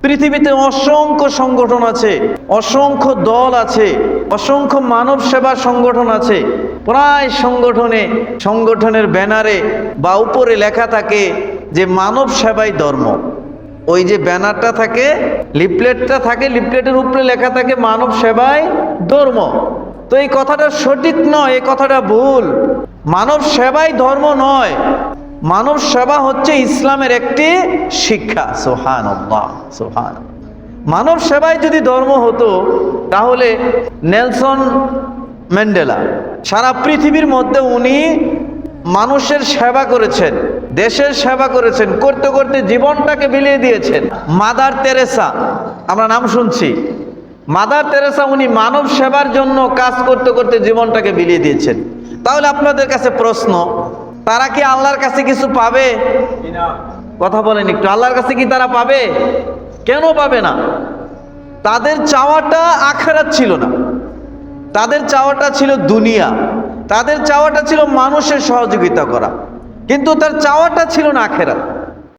পৃথিবীতে অসংখ্য সংগঠন আছে, অসংখ্য দল আছে, অসংখ্য মানব সেবা সংগঠন আছে। প্রায় সংগঠনের ব্যানারে বা উপরে লেখা থাকে যে মানব সেবাই ধর্ম। ওই যে ব্যানারটা থাকে, লিফলেটটা থাকে, লিফলেটের উপরে লেখা থাকে মানব সেবাই ধর্ম। তো এই কথাটা সঠিক নয়, এই কথাটা ভুল। মানব সেবাই ধর্ম নয়, মানব সেবা হচ্ছে ইসলামের একটি শিক্ষা। সুবহানাল্লাহ, সুবহানাল্লাহ। মানব সেবাই যদি ধর্ম হতো তাহলে নেলসন ম্যান্ডেলা সারা পৃথিবীর মধ্যে উনি মানুষের সেবা করেছেন, দেশের সেবা করেছেন, করতে করতে জীবনটাকে বিলিয়ে দিয়েছেন। মাদার তেরেসা, আমরা নাম শুনছি, মাদার তেরেসা উনি মানব সেবার জন্য কাজ করতে করতে জীবনটাকে বিলিয়ে দিয়েছেন। তাহলে আপনাদের কাছে প্রশ্ন, তারা কি আল্লাহর কাছে কিছু পাবে? কথা বলেন একটু, আল্লাহর কাছে কি তারা পাবে? কেন পাবে না? তাদের চাওয়াটা আখিরাত ছিল না, তাদের চাওয়াটা ছিল দুনিয়া, তাদের চাওয়াটা ছিল মানুষের সহযোগিতা করা, কিন্তু তার চাওয়াটা ছিল না আখিরাত।